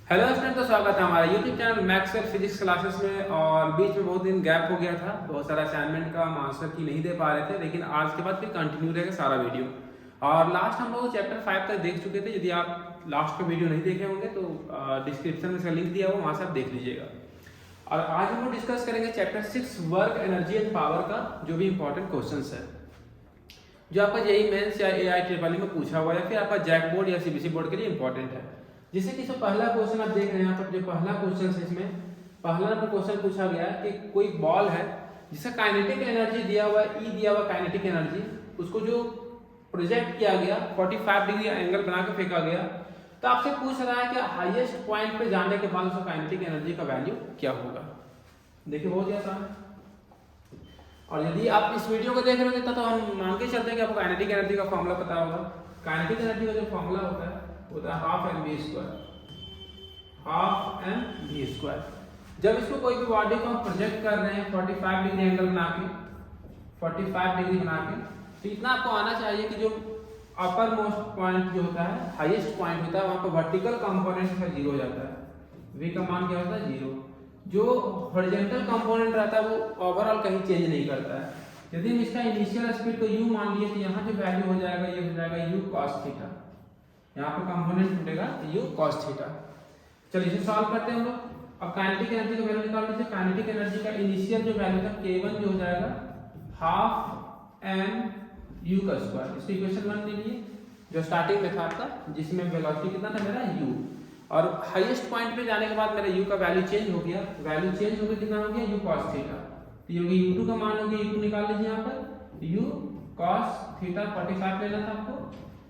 Hello student, तो स्वागत है हमारे यूट्यूब चैनल मैथ्स और फिजिक्स क्लासेस में। और बीच में बहुत दिन गैप हो गया था, बहुत सारा असाइनमेंट का हम आंसर की नहीं दे पा रहे थे, लेकिन आज के बाद फिर कंटिन्यू रहेगा सारा वीडियो। और लास्ट हम लोग चैप्टर 5 तक देख चुके थे। यदि आप लास्ट का वीडियो नहीं देखे होंगे तो डिस्क्रिप्शन में इसका लिंक दिया हुआ, वहाँ से आप देख लीजिएगा। और आज हम लोग डिस्कस करेंगे chapter 6 work energy and power का, जो भी इंपॉर्टेंट क्वेश्चन है जो आपका जेईई मेंस या एआई ट्रिपल में पूछा हुआ है, या फिर आपका जैक बोर्ड या सीबीएसई बोर्ड के लिए इंपॉर्टेंट है। जैसे कि इसमें पहला क्वेश्चन आप देख रहे हैं यहाँ पर, जो पहला क्वेश्चन है इसमें पहला नंबर क्वेश्चन पूछा गया है कि कोई बॉल है जिसका काइनेटिक एनर्जी दिया हुआ है, ई दिया हुआ काइनेटिक एनर्जी, उसको जो प्रोजेक्ट किया गया 45 डिग्री एंगल बना के फेंका गया, तो आपसे पूछ रहा है कि हाईएस्ट पॉइंट पे जाने के बाद उसका काइनेटिक एनर्जी का वैल्यू क्या होगा। देखिए बहुत ही आसान है। और यदि आप इस वीडियो को देख रहे हो तो हम मान के चलते हैं कि आपको काइनेटिक एनर्जी का फॉर्मूला पता होगा। काइनेटिक एनर्जी का जो फॉर्मूला होता है हाफ एम वी स्क्वायर। जब इसको कोई भी बॉडी को हम प्रोजेक्ट कर रहे हैं 45 डिग्री एंगल बना के, 45 डिग्री बना के, तो इतना आपको आना चाहिए कि जो अपर मोस्ट पॉइंट जो होता है, हाईएस्ट पॉइंट होता है, वहां पर वर्टिकल कंपोनेंट इसका 0 हो जाता है। v का मान क्या होता है 0। जो हॉरिजॉन्टल कंपोनेंट रहता है वो ओवरऑल कहीं चेंज नहीं करता है। यदि हम इसका इनिशियल स्पीड को u मान लिए तो यहाँ जो वैल्यू हो जाएगा ये हो जाएगा u cos थीटा। यहाँ पर कंपोनेंट टूटेगा u cos थीटा। चलिए इसे सॉल्व करते हैं हम लोग। अब काइनेटिक एनर्जी का वैल्यू निकाल लीजिए। काइनेटिक एनर्जी का इनिशियल जो वैल्यू था k1 जो हो जाएगा हाफ m u का स्क्वायर। इसको इक्वेशन 1 ले लिए जो स्टार्टिंग में था आपका, जिसमें वेलोसिटी कितना था मेरा u, और हाईएस्ट पॉइंट पे जाने के बाद मेरा u का वैल्यू चेंज हो गया। वैल्यू चेंज हो गया, कितना हो गया u cos थीटा। तो ये होगी u2 का मान हो गया, u2 निकाल लीजिए। यहाँ पर u cos थीटा 45 लेना था आपको।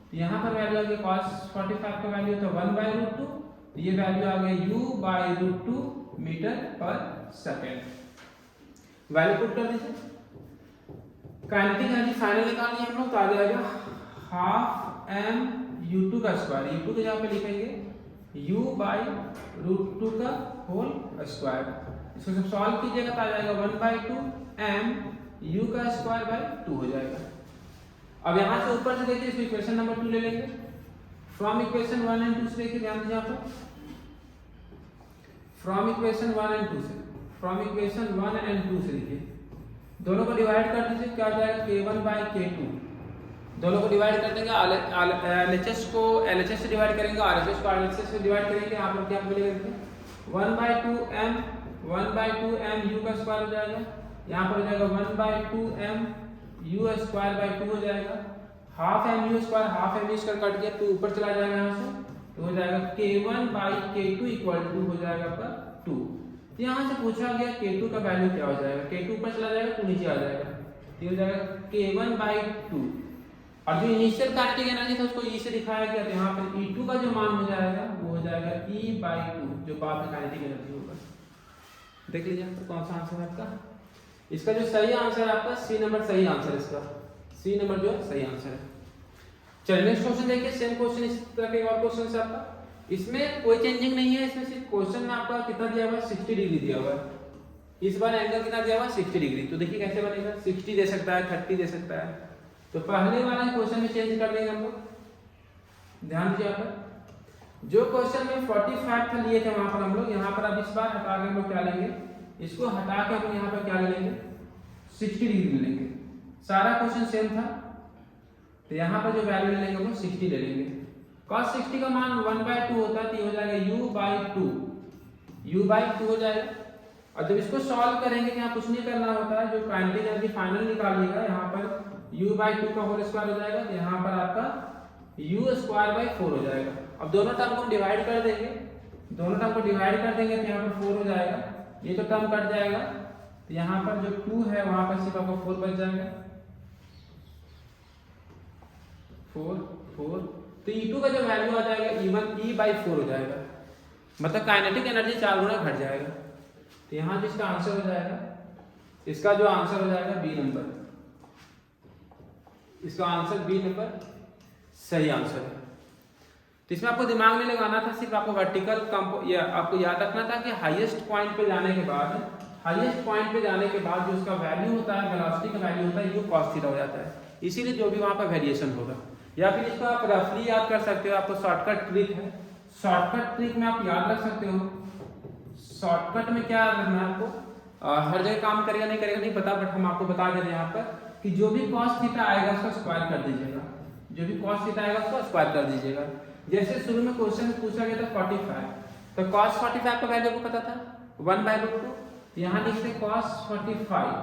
तो यहाँ पर वैल्यू आ गया cos 45 का वैल्यू था 1/√2। तो ये वैल्यू आ गया u/√2 मीटर पर सेकेंड। वैल्यू पुट कर दीजिए। काइनेटिक एनर्जी फाइनल निकाल लिया हम लोग, तो आ जाएगा हाफ m u2 का स्क्वायर। u2 के जगह पे लिखेंगे u/√2 का होल स्क्वायर। इसको जब सॉल्व कीजिएगा तो आ जाएगा 1/2 m u का स्क्वायर बाय 2 हो जाएगा। अब यहाँ से ऊपर से देखिए, इसको इक्वेशन नंबर 2 ले लेंगे। फ्रॉम इक्वेशन 1 एंड 2 से देखिए, ध्यान दीजिए यहाँ पर। फ्रॉम इक्वेशन 1 एंड 2 से, फ्रॉम इक्वेशन 1 एंड 2 से देखिए, दोनों को डिवाइड कर दीजिए। क्या आ जाएगा k1/k2। दोनों को डिवाइड कर देंगे। LHS को LHS से डिवाइड करेंगे, RHS को RHS से डिवाइड करेंगे। यहाँ पर क्या मिलेगा 1/2 m u का स्क्वायर हो जाएगा। यहाँ पर हो जाएगा 1/2 m u स्क्वायर बाय 2 हो जाएगा। Half m u square, half m u square cut गया तो ऊपर चला जाएगा यहाँ से, तो हो जाएगा k1/k2 इक्वल टू हो जाएगा आपका 2। यहाँ से पूछा गया k2 का वैल्यू क्या हो जाएगा। k2 ऊपर चला जाएगा, 2 नीचे आ जाएगा, तो हो जाएगा k1/2। और जो इनिशियल काइनेटिक एनर्जी था उसको E से दिखाया गया, तो यहाँ पर E2 का जो मान हो जाएगा वो हो जाएगा E/2, जो बाद में काइनेटिक एनर्जी होगा। देख लीजिए तो कौन सा आंसर है आपका। इसका जो सही आंसर है आपका सी नंबर सही आंसर है। इसका सी नंबर जो सही आंसर है। चलिए नेक्स्ट क्वेश्चन देखिए। सेम क्वेश्चन, इस तरह के और क्वेश्चन है आपका। इसमें कोई चेंजिंग नहीं है। इसमें सिर्फ क्वेश्चन में आपका कितना दिया हुआ है 60 डिग्री दिया हुआ है। इस बार एंगल कितना दिया हुआ है 60 डिग्री। तो देखिए कैसे बनेगा, 60 दे सकता है, 30 दे सकता है। तो पहले वाला क्वेश्चन में चेंज कर देंगे हम लोग। ध्यान दीजिए यहाँ पर, जो क्वेश्चन में 45 था लिए थे वहां पर हम लोग, यहाँ पर अब इस बार हटा के हम लोग क्या लेंगे, इसको हटा के हम यहाँ पर क्या ले लेंगे 60 डिग्री ले लेंगे। सारा क्वेश्चन सेम था, तो यहाँ पर जो वैल्यू ले लेंगे हम लोग 60 ले लेंगे। cos 60 का मान 1/2 होता है, तो ये हो जाएगा u/2, u/2 हो जाएगा। और जब इसको सॉल्व करेंगे तो यहाँ कुछ नहीं करना होता है, जो काइनेटिक एनर्जी फाइनल निकालिएगा यहाँ पर u/2 का होल स्क्वायर हो जाएगा, तो यहाँ पर आपका u²/4 हो जाएगा। अब दोनों टर्म को हम डिवाइड कर देंगे, दोनों टर्म को डिवाइड कर देंगे तो यहाँ पर 4 हो जाएगा। ये तो टर्म कट जाएगा, तो यहाँ पर जो 2 है वहां पर सिर्फ आपको 4 बच जाएगा। 4 तो E2 का जो वैल्यू आ जाएगा E/4 हो जाएगा, मतलब काइनेटिक एनर्जी 4 गुना घट जाएगा। तो यहाँ जिसका आंसर हो जाएगा, इसका जो आंसर हो जाएगा बी नंबर, इसका आंसर बी नंबर सही आंसर है। तो इसमें आपको दिमाग नहीं लगाना था, सिर्फ आपको वर्टिकल या आपको याद रखना था कि हाईएस्ट पॉइंट पे जाने के बाद, हाईएस्ट पॉइंट पे जाने के बाद जो उसका वैल्यू होता है, वेलोसिटी का वैल्यू होता है, u cos थीटा हो जाता है। इसीलिए जो भी वहां पर वेरिएशन होगा, या फिर इसको आप रफली याद कर सकते हो। आपको शॉर्टकट ट्रिक है, शॉर्टकट ट्रिक में आप याद रख सकते हो। शॉर्टकट में क्या रखना है आपको, हर जगह काम करेगा नहीं करेगा नहीं पता, बट हम आपको बता दे रहे हैं यहाँ पर कि जो भी cos थीटा आएगा उसका स्क्वायर कर दीजिएगा, जो भी cos थीटा आएगा उसका स्क्वायर कर दीजिएगा। जैसे शुरू में क्वेश्चन पूछा गया था 45, तो cos 45 का वैल्यू को पता था 1/√2, यहाँ लिखते cos 45,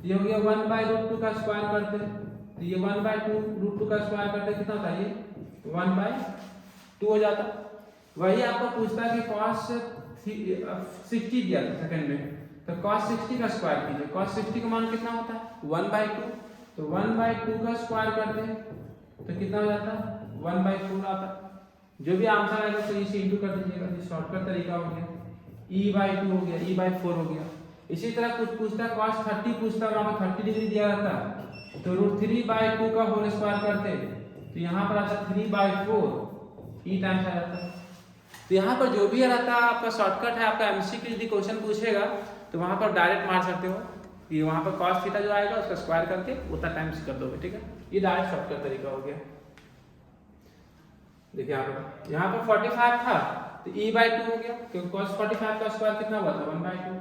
ये हो गया 1/√2 का स्क्वायर करते, तो ये 1/√2 का स्क्वायर करते कितना होता है, ये 1/2 हो जाता। वही आपको पूछता है कि cos 60 दिया था सेकंड में, तो cos 60 का स्क्वायर कीजिए, cos 60 का मान कितना होता है 1/2, तो 1/2 का स्क्वायर करते हैं तो कितना हो जाता है 1/4 आता। जो भी आंसर आएगा तो इसे इंटू कर दीजिएगा, ये शॉर्टकट तरीका हो गया। e/2 हो गया, e/4 हो गया। इसी तरह कुछ पूछता है cos 30 पूछता है, वहां 30 डिग्री दिया रहता है, तो √3/2 का होल स्क्वायर करते, तो यहाँ पर आता 3/4 e टाइम्स आ जाता है। तो यहाँ पर जो भी रहता है आपका शॉर्टकट है, आपका एमसीक्यू यदि क्वेश्चन पूछेगा तो वहां पर डायरेक्ट मार सकते हो कि वहां पर cos थीटा जो आएगा उसका स्क्वायर करके उतना टाइम्स कर दोगे, ठीक है। ये डायरेक्ट शॉर्टकट तरीका हो गया। देखिए यहाँ पर 45 था तो e/2 हो गया, क्योंकि cos 45 का स्क्वायर कितना हुआ था 1/2।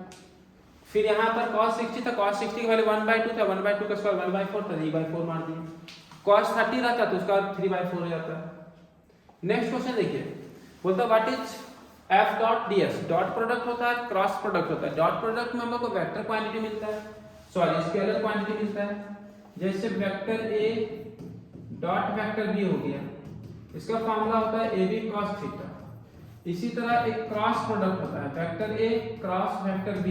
फिर यहाँ पर cos 60 था, cos 60 का वैल्यू 1/2 था, 1/2 का स्क्वायर 1/4 था, e/4 मार दिए। cos 30 रहता तो उसका 3/4 हो जाता। नेक्स्ट क्वेश्चन देखिए, बोलता what is f dot ds, dot product होता है, क्रॉस प्रोडक्ट होता है। डॉट प्रोडक्ट में हम लोग को वेक्टर क्वांटिटी मिलता है, सॉरी स्केलर क्वांटिटी मिलता है। जैसे vector a dot vector b हो गया, इसका फॉर्मूला होता है ab cos थीटा। इसी तरह एक क्रॉस प्रोडक्ट होता है, vector a cross vector b,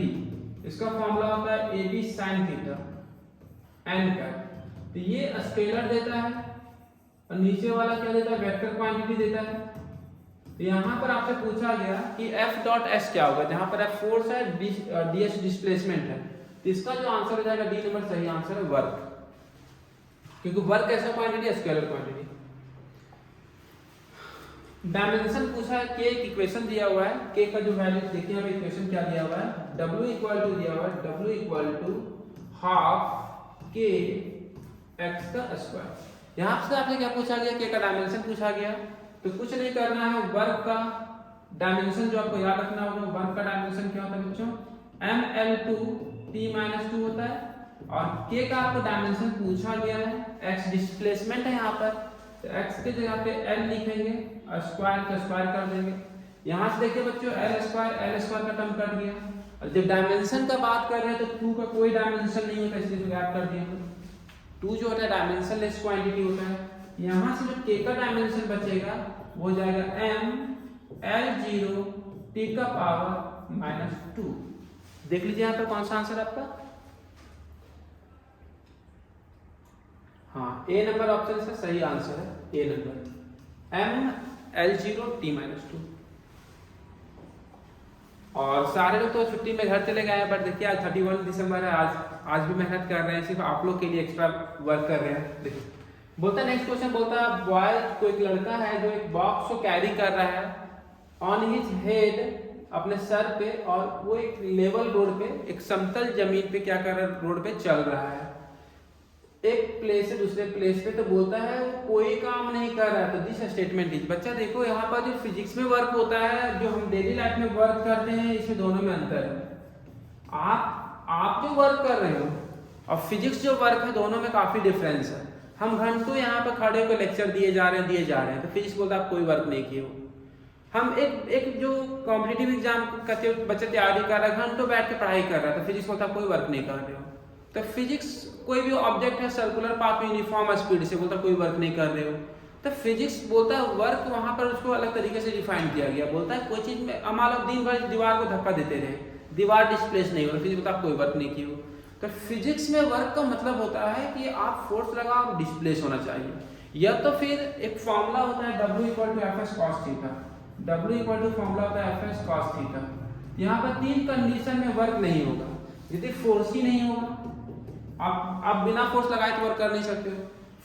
इसका फॉर्मूला होता है ab sin थीटा n का। तो ये स्केलर देता है और नीचे वाला क्या देता है, वेक्टर क्वांटिटी देता है। तो यहाँ पर आपसे पूछा गया कि F डॉट S क्या होगा, जहाँ पर F फोर्स है, ds डिस्प्लेसमेंट है, तो इसका जो आंसर हो जाएगा डी नंबर सही आंसर है वर्क, क्योंकि वर्क ऐसा क्वांटिटी है स्केलर क्वांटिटी। डायमेंशन पूछा है, k एक इक्वेशन दिया हुआ है, k का जो वैल्यू देखिए हमें इक्वेशन क्या दिया हुआ है, w इक्वल टू दिया हुआ है, w equal to half k x का स्क्वायर। यहाँ से आपसे क्या पूछा गया, k का डायमेंशन पूछा गया, तो कुछ नहीं करना है, वर्क का डायमेंशन जो आपको याद रखना होगा, वर्क का डायमेंशन क्या होता है बच्चों, ml2t-2 होता है। और k का आपको डायमेंशन पूछा गया है, x डिस्प्लेसमेंट है यहाँ पर, तो x के जगह पे l लिखेंगे और स्क्वायर का स्क्वायर कर देंगे। यहाँ से देखिए बच्चों l स्क्वायर का टर्म कट गया, और जब डायमेंशन का बात कर रहे हैं तो 2 का कोई डायमेंशन नहीं होता, इसलिए गायब कर दिया। 2 जो होता है डायमेंशनलेस क्वांटिटी होता है। यहाँ से जो k का डायमेंशन बचेगा वो जाएगा ml0t⁻²। देख लीजिए यहाँ पर कौन सा आंसर आपका, हाँ ए नंबर ऑप्शन से सही आंसर है, ए नंबर ml0t-2। और सारे लोग तो छुट्टी में घर चले गए हैं, बट देखिए आज 31 दिसंबर है, आज भी मेहनत कर रहे हैं, सिर्फ आप लोग के लिए एक्स्ट्रा वर्क कर रहे हैं। देखिए बोलता नेक्स्ट क्वेश्चन, बोलता बॉय, कोई एक लड़का है जो एक बॉक्स को कैरी कर रहा है ऑन हिज हेड, अपने सर पे, और वो एक लेवल रोड पे, एक समतल जमीन पे क्या कर रहा है, रोड पे चल रहा है एक प्लेस से दूसरे प्लेस पे। तो बोलता है वो कोई काम नहीं कर रहा है, तो दिस स्टेटमेंट इज। बच्चा देखो यहाँ पर जो फिजिक्स में वर्क होता है, जो हम डेली लाइफ में वर्क करते हैं, इसमें दोनों में अंतर है। आप जो वर्क कर रहे हो और फिजिक्स जो वर्क है, दोनों में काफी डिफरेंस है। हम घंटों यहाँ पर खड़े होकर लेक्चर दिए जा रहे हैं, तो फिजिक्स बोलता है आप कोई वर्क नहीं किए हो। हम एक जो कॉम्पिटिटिव एग्जाम का बच्चा तैयारी कर रहा है, घंटों बैठ के पढ़ाई कर रहा है, तो फिजिक्स बोलता है कोई वर्क नहीं कर रहे हो। तो फिजिक्स कोई भी ऑब्जेक्ट है सर्कुलर पाथ में यूनिफॉर्म स्पीड से, बोलता कोई वर्क नहीं कर रहे हो। तो फिजिक्स बोलता है वर्क, वहां पर उसको अलग तरीके से डिफाइन किया गया। बोलता है कोई चीज में हम लोग दिन भर दीवार को धक्का देते रहे, दीवार डिस्प्लेस नहीं हो रहा, फिजिक्स बोलता है कोई वर्क नहीं किया हो। तो फिजिक्स में वर्क का मतलब होता है कि आप फोर्स लगाओ, डिस्प्लेस होना चाहिए, या तो फिर एक फॉर्मूला होता है W equal to F S cos theta. W equal to formula होता है एफ एस कॉस थीटा। यहाँ पर 3 कंडीशन में वर्क नहीं होगा। यदि फोर्स ही नहीं होगा, आप बिना फोर्स लगाए तो वर्क कर नहीं सकते हो,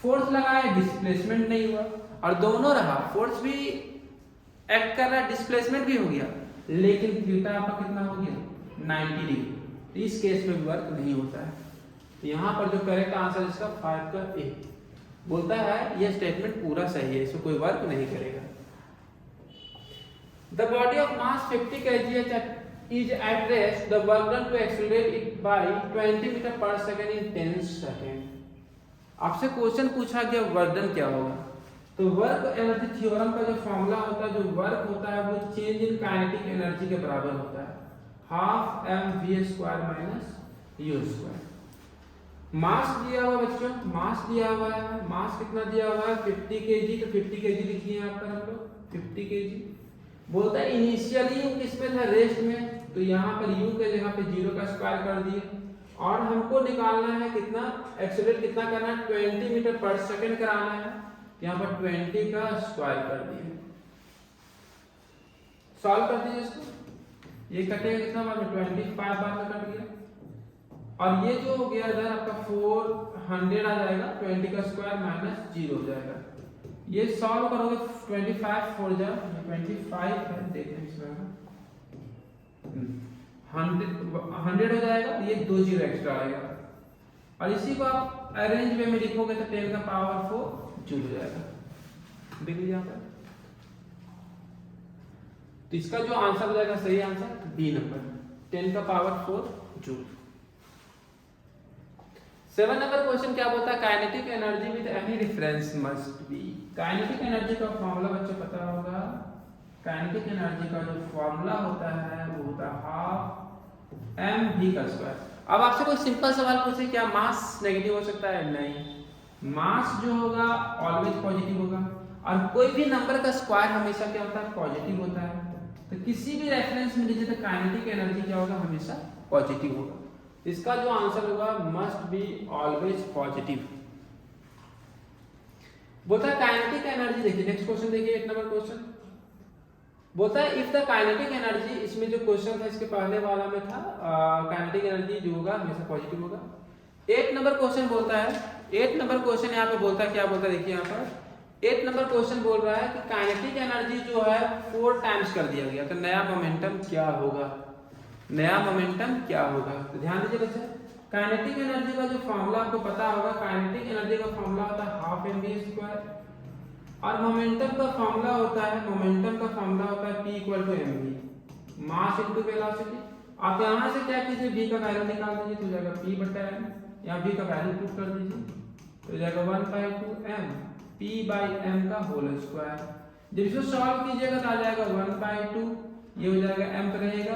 फोर्स लगाए डिस्प्लेसमेंट नहीं हुआ, और दोनों रहा, फोर्स भी एक्ट कर रहा है, डिस्प्लेसमेंट भी हो गया, लेकिन थीटा आपका कितना हो गया 90 डिग्री। इस केस में वर्क नहीं होता है। तो यहाँ पर जो करेक्ट आंसर इसका 5 का ए। बोलता है यह स्टेटमेंट पूरा सही है, इसमें कोई वर्क नहीं करेगा। The body of mass 50 kg is at rest, the work done to accelerate it by 20 metre पर सेकेंड in 10 सेकेंड। आपसे क्वेश्चन पूछा गया वर्क डन क्या होगा, तो वर्क एनर्जी थ्योरम का जो फॉर्मूला होता है, जो वर्क होता है वो चेंज इन काइनेटिक एनर्जी के बराबर होता है, half mv² minus u square. Mass दिया हुआ बच्चों, मास दिया हुआ है, मास कितना दिया हुआ है 50 kg, तो 50 kg लिखिए यहाँ पर हम लोग 50 kg। बोलता है इनिशियली यू किस में था, रेस्ट में, तो यहाँ पर u के जगह पे 0 का स्क्वायर कर दिए, और हमको निकालना है कितना, एक्सेलरेट कितना करना है 20 मीटर पर सेकंड कराना है, यहाँ पर 20 का स्क्वायर कर दिए। सॉल्व कर दीजिए इसको, ये कटेगा कितना बार में 25 बार में कट गया, और ये जो हो गया इधर आपका 400 आ जाएगा, 20 का स्क्वायर माइनस 0 हो जाएगा। ये सॉल्व करोगे 25 4 जा 25 है, देखें इसमें 100 हो जाएगा, ये 2 0 एक्स्ट्रा आएगा, और इसी को आप अरेंज वे में लिखोगे तो 10 का पावर 4 जूल हो जाएगा। देख लीजिए यहाँ पर, तो इसका जो आंसर हो जाएगा सही आंसर बी नंबर 10 का पावर 4 जूल। 7 नंबर क्वेश्चन क्या बोलता है, kinetic energy with any reference must be. Kinetic energy का फॉर्मूला बच्चों पता होगा, काइनेटिक एनर्जी का जो फॉर्मूला होता है वो होता है हाफ mv का स्क्वायर। अब आपसे कोई सिंपल सवाल पूछे क्या मास नेगेटिव हो सकता है, नहीं, मास जो होगा ऑलवेज पॉजिटिव होगा, और कोई भी नंबर का स्क्वायर हमेशा क्या होता है, पॉजिटिव होता है। तो किसी भी रेफरेंस में लीजिए तो काइनेटिक एनर्जी क्या होगा, हमेशा पॉजिटिव होगा। इसका जो आंसर होगा मस्ट बी ऑलवेज पॉजिटिव। बोलता है काइनेटिक एनर्जी, देखिए नेक्स्ट क्वेश्चन देखिए 8 नंबर क्वेश्चन बोलता है इफ द काइनेटिक एनर्जी, इसमें जो क्वेश्चन था इसके पहले वाला में था काइनेटिक एनर्जी जो होगा हमेशा पॉजिटिव होगा। 8 नंबर क्वेश्चन बोलता है, 8 नंबर क्वेश्चन यहाँ पे बोलता है, क्या बोलता है देखिए यहाँ पर 8 नंबर क्वेश्चन बोल रहा है कि काइनेटिक एनर्जी जो है 4 टाइम्स कर दिया गया, तो नया मोमेंटम क्या होगा, नया मोमेंटम क्या होगा। तो ध्यान दीजिए बच्चे, काइनेटिक एनर्जी का जो फॉर्मूला आपको पता होगा, काइनेटिक एनर्जी का फॉर्मूला होता है हाफ mv², और मोमेंटम का फॉर्मूला होता है, मोमेंटम का फॉर्मूला होता है p = mv, mass into velocity. आप यहां से क्या कीजिए, v का वैल्यू निकाल दीजिए, तो जाएगा p/m, या v का वैल्यू पुट कर दीजिए, तो जाएगा 1/2m p/m का होल स्क्वायर। जब इसको सॉल्व कीजिएगा तो आ जाएगा 1/2, ये हो जाएगा m पे रहेगा,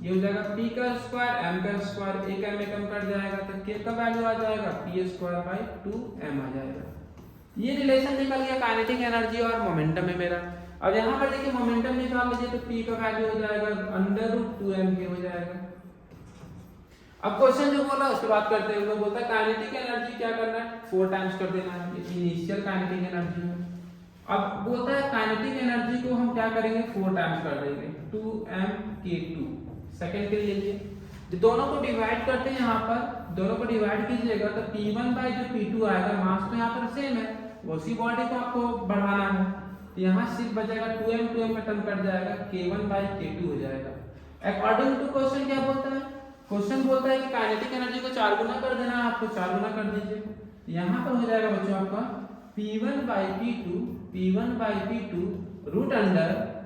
ये हो जाएगा p का स्क्वायर m का स्क्वायर, एक m कट जाएगा, तो k का वैल्यू आ जाएगा p²/2m आ जाएगा। ये रिलेशन निकल गया काइनेटिक एनर्जी और मोमेंटम में मेरा। अब यहाँ पर देखिए मोमेंटम निकाल लीजिए, तो p का वैल्यू हो जाएगा √2m हो जाएगा। अब क्वेश्चन जो बोला उसके बात करते हैं, लोग बोलता है काइनेटिक एनर्जी क्या करना है, 4 टाइम्स कर देना है, इनिशियल काइनेटिक एनर्जी है। अब बोलता है काइनेटिक एनर्जी को हम क्या करेंगे, 4 टाइम्स कर देंगे, 2mk2 सेकंड के लिए। जो दोनों को डिवाइड करते हैं, यहाँ पर दोनों को डिवाइड कीजिएगा तो p1/p2 आएगा, मास तो यहाँ पर सेम है, उसी बॉडी को आपको बढ़ाना है, तो यहाँ सिर्फ बचेगा 2m का टर्म कट जाएगा, k1/k2 हो जाएगा। अकॉर्डिंग टू क्वेश्चन क्या बोलता है, क्वेश्चन बोलता है कि काइनेटिक एनर्जी को 4 गुना कर देना है, आपको 4 गुना कर दीजिए, यहाँ पर हो जाएगा बच्चों आपका p1/p2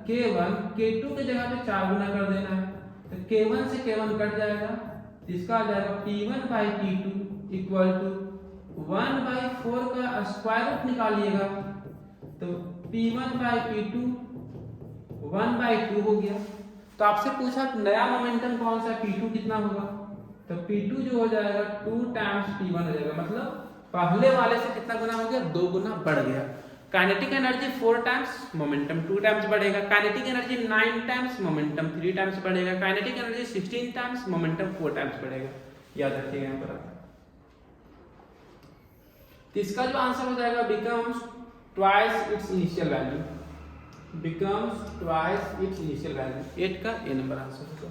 √k1 k2 के जगह पे 4 गुना कर देना है, तो k1 से k1 कट जाएगा, इसका आ जाएगा p1/p2 = 1/4 का स्क्वायर रूट निकालिएगा, तो p1/p2 1/2 हो गया। तो आपसे पूछा नया मोमेंटम कौन सा, p2 कितना होगा, तो p2 जो हो जाएगा 2 टाइम्स p1 हो जाएगा, मतलब पहले वाले से कितना गुना हो गया, 2 गुना बढ़ गया। Kinetic energy 4 times, momentum 2 times बढ़ेगा। Kinetic energy 9 times, momentum 3 times बढ़ेगा। Kinetic energy 16 times, momentum 4 times बढ़ेगा। याद रखिएगा यहाँ पर। तो इसका जो आंसर हो जाएगा becomes twice its initial value, becomes twice its initial value. 8 का ए नंबर आंसर होगा।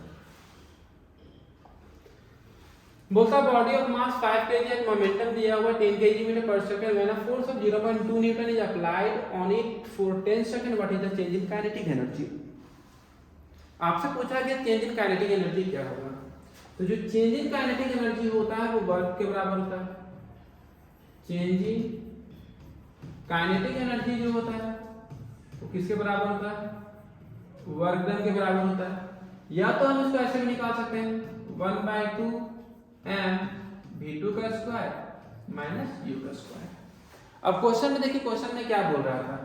बोलता body of mass 5 kg and momentum दिया हुआ 10 kg/s when a force of 0.2 Newton is applied on it for 10 second, what is the change in kinetic energy. आपसे पूछा गया change in kinetic energy क्या होगा, तो जो चेंज इन काइनेटिक एनर्जी होता है वो वर्क के बराबर होता है। चेंज इन काइनेटिक एनर्जी जो होता है वो किसके बराबर होता है, वर्क डन के बराबर होता है। या तो हम इसको ऐसे भी निकाल सकते हैं 1/2 m v2 का स्क्वायर माइनस u का स्क्वायर। अब क्वेश्चन में देखिए, क्वेश्चन में क्या बोल रहा था,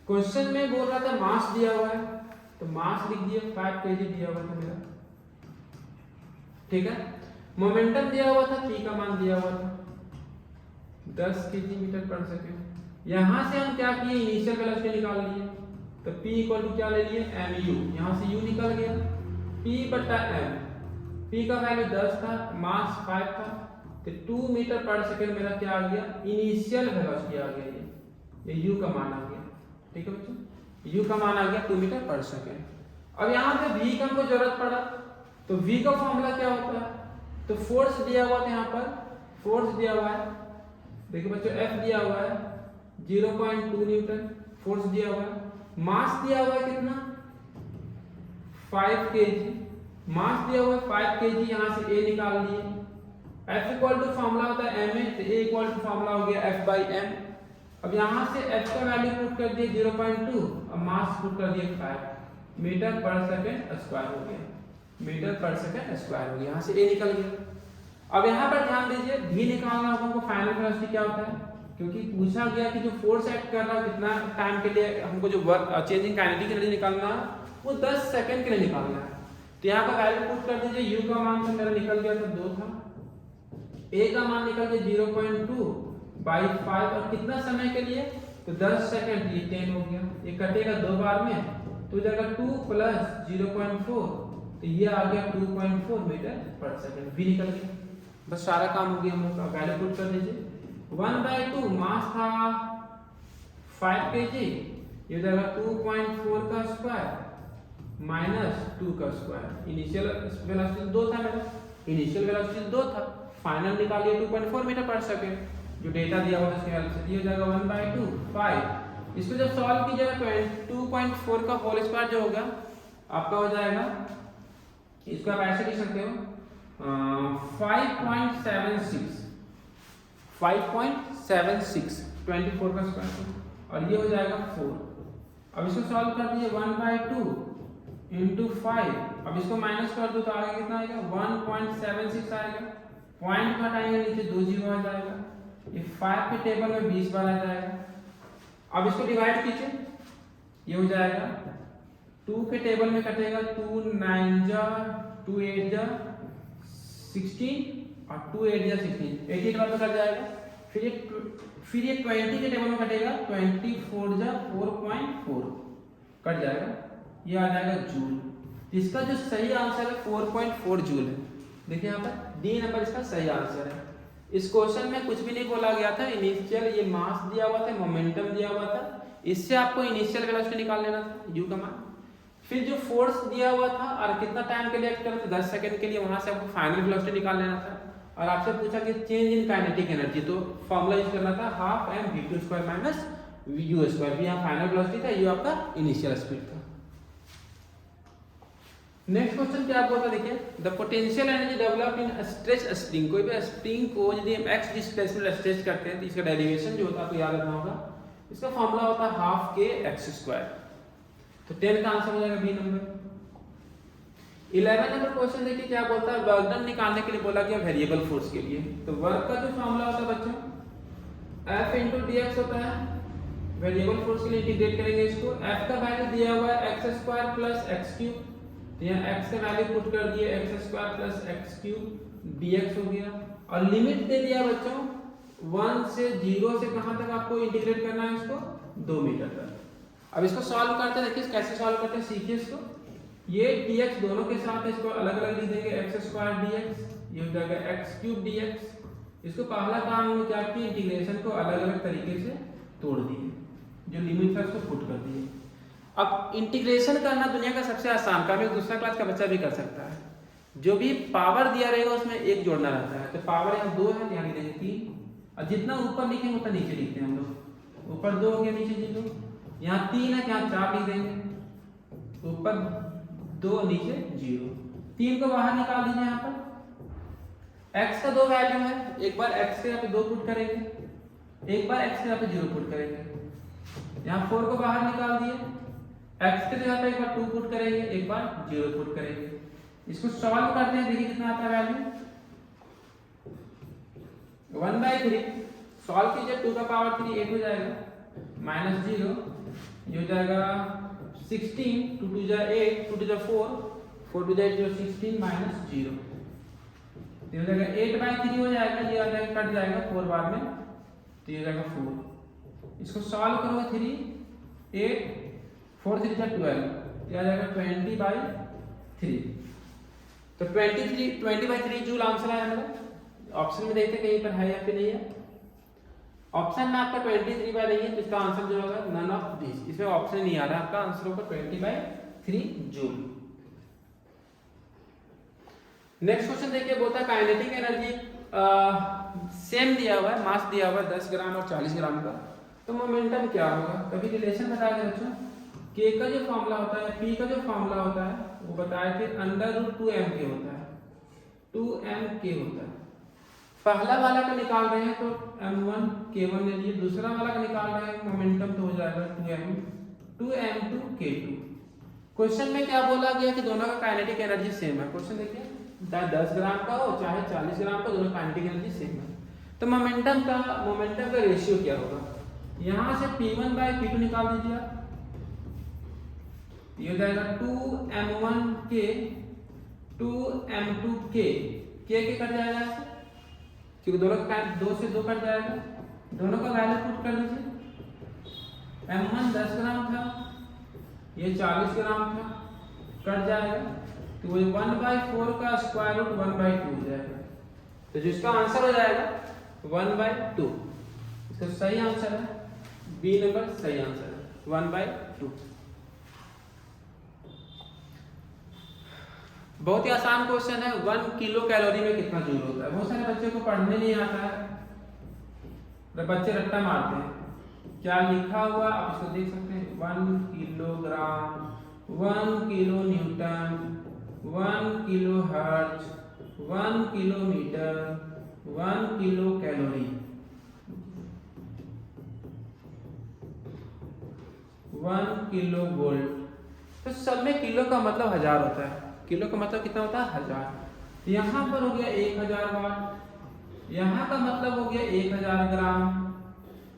क्वेश्चन में बोल रहा था मास दिया हुआ है, तो मास लिख दिए 5 kg दिया हुआ था मेरा, ठीक है। मोमेंटम दिया हुआ था, p का मान दिया हुआ था 10 kg मीटर पर सेकंड। यहां से हम क्या किए, इनिशियल वेलोसिटी निकाल लिए, तो p इक्वल टू क्या ले लिए mu, यहां से u निकल गया, p बटा m, p का वैल्यू 10 था, मास 5 था, तो 2 मीटर पर सेकंड मेरा क्या आ गया, इनिशियल वेलोसिटी आ गया, ये u का मान आ गया, ठीक है बच्चों, u का मान आ गया 2 मीटर पर सेकंड। अब यहाँ पे v का हमको जरूरत पड़ा, तो v का फॉर्मूला क्या होता है, तो फोर्स दिया हुआ था, यहाँ पर फोर्स दिया हुआ है, देखिए बच्चों F दिया हुआ है 0.2 न्यूटन, फोर्स दिया हुआ है, मास दिया हुआ है कितना 5 kg, मास दिया हुआ है 5 kg, यहाँ से A निकाल लिए, F इक्वल टू फॉर्मूला होता है ma, तो A इक्वल टू फॉर्मूला हो गया F बाई m। अब यहाँ से F का वैल्यू पुट कर दिए 0.2 और मास पुट कर दिए 5 मीटर पर सेकंड स्क्वायर हो गया, मीटर पर सेकंड स्क्वायर हो गया, यहाँ से A निकल गया। अब यहाँ पर ध्यान दीजिए, v निकालना होगा हमको, फाइनल वेलोसिटी क्या होता है, क्योंकि पूछा गया कि जो फोर्स एक्ट कर रहा है कितना टाइम के लिए, हमको जो वर्क चेंजिंग काइनेटिक एनर्जी निकालना है वो 10 सेकंड के लिए निकालना है। तो यहाँ पर वैल्यू पुट कर दीजिए, u का मान तो मेरा निकल गया था 2 था, a का मान निकल गया 0.2 बाई 5, और कितना समय के लिए, तो 10 सेकंड, ये 10 हो गया, ये कटेगा 2 बार में, तो जाएगा 2 प्लस 0.4, तो ये आ गया 2.4 मीटर पर सेकंड, v निकल गया। बस सारा काम हो गया, हम लोग वैल्यू पुट कर दीजिए, 1/2 मास था 5 kg, ये जाएगा 2.4 का स्क्वायर माइनस 2 का स्क्वायर, इनिशियल वेलोसिटी 2 था मेरा, इनिशियल वेलोसिटी 2 था, फाइनल निकालिए 2.4 मीटर पर सेकंड, जो डेटा दिया हुआ है उसके हेल्प से, ये हो जाएगा 1/2 5। इसको जब सॉल्व कीजिएगा 2.4 का होल स्क्वायर जो होगा आपका हो जाएगा, इसको आप ऐसे लिख सकते हो 5.76 24 का स्क्वायर, और ये हो जाएगा 4। अब इसको सॉल्व कर दीजिए 1/2 इंटू 5, अब इसको माइनस कर दो तो आगे कितना आएगा 1.76 आएगा, पॉइंट घटाएंगे नीचे 2 जीरो आ जाएगा, ये 5 के टेबल में 20 बार आ जाएगा। अब इसको डिवाइड कीजिए, ये हो जाएगा 2 के टेबल में कटेगा 2 9 जा 2 8 जा 16 और 2 8 जा 16, 80 के बाद में कट जाएगा, फिर ये 20 के टेबल में कटेगा 24 जा 4.4 कट जाएगा, ये आ जाएगा जूल। इसका जो सही आंसर है 4.4 जूल है। देखिए यहाँ पर डी नंबर इसका सही आंसर है। इस क्वेश्चन में कुछ भी नहीं बोला गया था, इनिशियल ये मास दिया हुआ था, मोमेंटम दिया हुआ था, इससे आपको इनिशियल वेलोसिटी निकाल लेना था u का मान, फिर जो फोर्स दिया हुआ था और कितना टाइम के लिए एक्ट कर रहा था 10 सेकंड के लिए, वहां से आपको फाइनल वेलोसिटी निकाल लेना था, और आपसे पूछा कि चेंज इन काइनेटिक एनर्जी, तो फॉर्मूला यूज करना था half m v2 square minus u square, यहाँ फाइनल वेलोसिटी था, u आपका इनिशियल स्पीड था। नेक्स्ट क्वेश्चन क्या बोलता है, देखिए the potential energy developed in stretch spring, कोई भी स्प्रिंग को यदि हम x डिस्प्लेसमेंट स्ट्रेच करते हैं तो इसका डेरिवेशन जो होता है आपको याद रखना होगा, इसका फॉर्मूला होता है हाफ k x स्क्वायर, तो 10 का आंसर हो जाएगा बी नंबर। 11 नंबर क्वेश्चन देखिए क्या बोलता है, वर्क डन निकालने के लिए बोला गया वेरिएबल फोर्स के लिए, तो वर्क का जो फॉर्मूला होता है बच्चों F into dx होता है, वेरिएबल फोर्स के लिए इंटीग्रेट करेंगे इसको, F का वैल्यू दिया हुआ है x square plus x cube, तो यहाँ x का वैल्यू पुट कर दिए x square plus x cube dx हो गया, और लिमिट दे दिया बच्चों 1 से 0 से कहां तक आपको इंटीग्रेट करना है इसको 2 मीटर तक। अब इसको सॉल्व करते हैं, देखिए कैसे सॉल्व करते हैं, सीखिए इसको। ये dx दोनों के साथ इसको अलग अलग लिख देंगे, x स्क्वायर dx, ये हो जाएगा x क्यूब dx। इसको पहला काम हमने क्या किया, इंटीग्रेशन को अलग अलग तरीके से तोड़ दिए, जो लिमिट था उसको पुट कर दिए। अब इंटीग्रेशन करना दुनिया का सबसे आसान काम है, दूसरा क्लास का बच्चा भी कर सकता है। जो भी पावर दिया रहेगा उसमें एक जोड़ना रहता है, तो पावर यहाँ 2 है, यहाँ लिख देंगे 3, और जितना ऊपर लिखेंगे उतना नीचे लिखते हैं हम लोग, ऊपर 2 हो गया नीचे 0, यहाँ 3 है यहाँ 4 लिख देंगे, ऊपर 2 नीचे 0, 3 को बाहर निकाल दीजिए। यहाँ पर x का 2 वैल्यू है, एक बार x के यहाँ पे 2 पुट करेंगे, एक बार x के यहाँ पे 0 पुट करेंगे, यहाँ 4 को बाहर निकाल दिए, x की जगह पे एक बार 2 पुट करेंगे, एक बार 0 पुट करेंगे। इसको सॉल्व करते हैं, देखिए कितना आता है वैल्यू 1/3। सॉल्व कीजिए 2 का पावर 3 8 हो जाएगा, -0 ये हो जाएगा 16, 2 2 जा 8, 2 2 जा 4, 4 2 जा 8 16 -0 ये हो जाएगा 8/3 हो जाएगा, ये आ जाएगा कट जाएगा 4 बाद में, तो ये हो जाएगा 4। इसको सॉल्व करोगे 3 8 4 3 जा 12, ये आ जाएगा 20/3। तो 20/3 जूल आंसर है हमारा। ऑप्शन में देखते कहीं पर है या फिर नहीं है। ऑप्शन में आपका 23 नहीं है, तो इसका आंसर जो होगा नन ऑफ दिस, इसमें ऑप्शन नहीं आ रहा, आपका आंसर होगा 20/3 जूल। नेक्स्ट क्वेश्चन देखिए, बोलता है काइनेटिक एनर्जी सेम दिया हुआ है, मास दिया हुआ है 10 ग्राम और 40 ग्राम का, तो मोमेंटम क्या होगा। कभी रिलेशन बताया गया बच्चों, के का जो फॉर्मूला होता है, पी का जो फॉर्मूला होता है वो बताए थे √2m होता है, 2m होता है। पहला वाला का निकाल रहे हैं तो m1 k1 ले लिए, दूसरा वाला का निकाल रहे हैं मोमेंटम तो हो जाएगा 2m2 k2। क्वेश्चन में क्या बोला गया कि दोनों का काइनेटिक एनर्जी सेम है। क्वेश्चन देखिए, चाहे 10 ग्राम का हो चाहे 40 ग्राम का, दोनों काइनेटिक एनर्जी सेम है। तो मोमेंटम का रेशियो क्या होगा, यहां से p1/p2 निकाल दीजिए आप, ये हो जाएगा 2m1k 2m2k, k कट जाएगा ऐसे, क्योंकि दोनों का 2 से 2 कट जाएगा, दोनों का वैल्यू पुट कर दीजिए। m1 10 ग्राम था, ये 40 ग्राम था, कट जाएगा, तो वो 1/4 का स्क्वायर रूट 1/2 हो जाएगा, तो जिसका आंसर हो जाएगा 1/2। इसका सही आंसर है बी नंबर, सही आंसर है 1/2। बहुत ही आसान क्वेश्चन है, 1 किलो कैलोरी में कितना जूल होता है। बहुत सारे बच्चे को पढ़ने नहीं आता है, तो बच्चे रट्टा मारते हैं। क्या लिखा हुआ आप इसको देख सकते हैं, 1 kilogram, 1 kilo Newton, 1 kilo hertz, 1 kilometre, 1 kilo calorie, 1 kilo volt. तो सब में किलो का मतलब 1000 होता है, किलो का मतलब कितना होता है 1000। यहाँ पर हो गया 1000 वाट, यहाँ का मतलब हो गया 1000 ग्राम,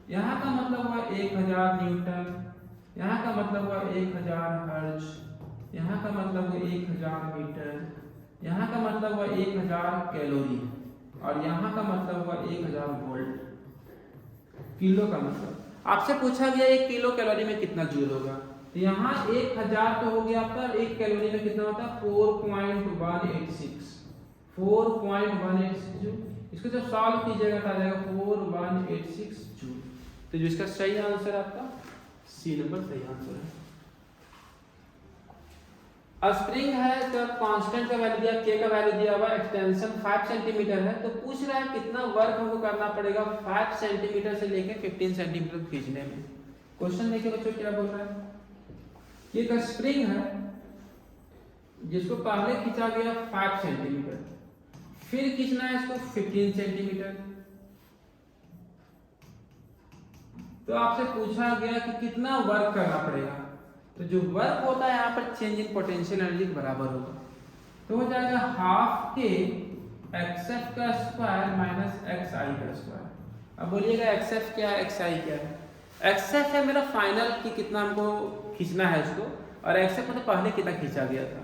यहाँ का मतलब हुआ 1000 न्यूटन, यहाँ का मतलब हुआ 1000 हर्ट्ज, यहाँ का मतलब हुआ 1000 मीटर, यहाँ का मतलब हुआ 1000 कैलोरी, और यहाँ का मतलब हुआ 1000 वोल्ट। किलो का मतलब आपसे पूछा गया 1 किलो कैलोरी में कितना जूल होगा, तो यहाँ 1000 तो हो गया, पर 1 कैलोरी में कितना होता है 4.186, 4.186 जूल। इसको जब सॉल्व कीजिएगा तो आ जाएगा 4186 जूल। तो जो इसका सही आंसर आपका सी नंबर सही आंसर है। स्प्रिंग है, तो कांस्टेंट का वैल्यू दिया, के का वैल्यू दिया हुआ, एक्सटेंशन 5 सेंटीमीटर है, तो पूछ रहा है कितना वर्क हमको करना पड़ेगा 5 सेंटीमीटर से लेके 15 सेंटीमीटर खींचने में। क्वेश्चन देखिए बच्चों क्या बोल रहा है, ये एक स्प्रिंग है जिसको पहले खींचा गया 5 सेंटीमीटर, फिर खींचना है इसको 15 सेंटीमीटर। तो आपसे पूछा गया कि कितना वर्क करना पड़ेगा, तो जो वर्क होता है यहाँ पर चेंज इन पोटेंशियल एनर्जी के बराबर होगा, तो हो जाएगा हाफ के xf का स्क्वायर माइनस xi का स्क्वायर। अब बोलिएगा xf क्या है, xi क्या है। xf है मेरा फाइनल कि कितना हमको खींचना है इसको, और xf मतलब पहले कितना खींचा गया था।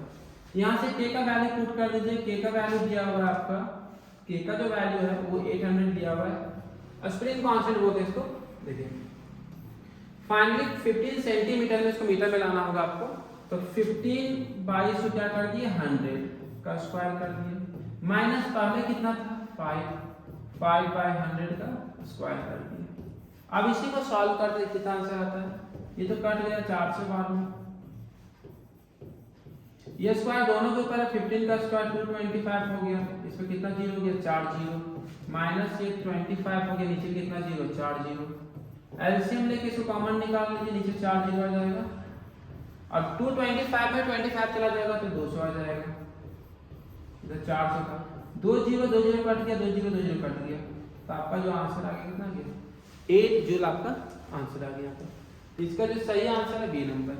यहाँ से k का वैल्यू पुट कर दीजिए, k का वैल्यू दिया हुआ है आपका, k का जो वैल्यू है वो 800 दिया हुआ है, स्प्रिंग कांस्टेंट बोलते हैं इसको। देखिए फाइनली 15 सेंटीमीटर में इसको मीटर में लाना होगा आपको, तो 15 बाई इसको क्या कर दिए 100 का स्क्वायर कर दिए, माइनस पहले कितना था 5/100 का स्क्वायर कर दिए। अब इसी को सॉल्व कर दे कितना आंसर आता है, ये तो कट गया 4 से बाद में, ये स्क्वायर दोनों के ऊपर है, 15 का स्क्वायर 225 हो गया, इसमें कितना जीरो हो गया 4 जीरो, माइनस ये 25 हो गया, नीचे कितना जीरो 4 जीरो, एलसीएम लेके इसको कॉमन निकाल लीजिए, नीचे 4 जीरो आ जाएगा, और 225 में 25 चला जाएगा तो 200 आ जाएगा, इधर 400 था, 2 जीरो कट गया, 2 जीरो कट गया, तो आपका जो आंसर आ गया कितना गया 8 जूल आपका आंसर आ गया। तो इसका जो सही आंसर है बी नंबर।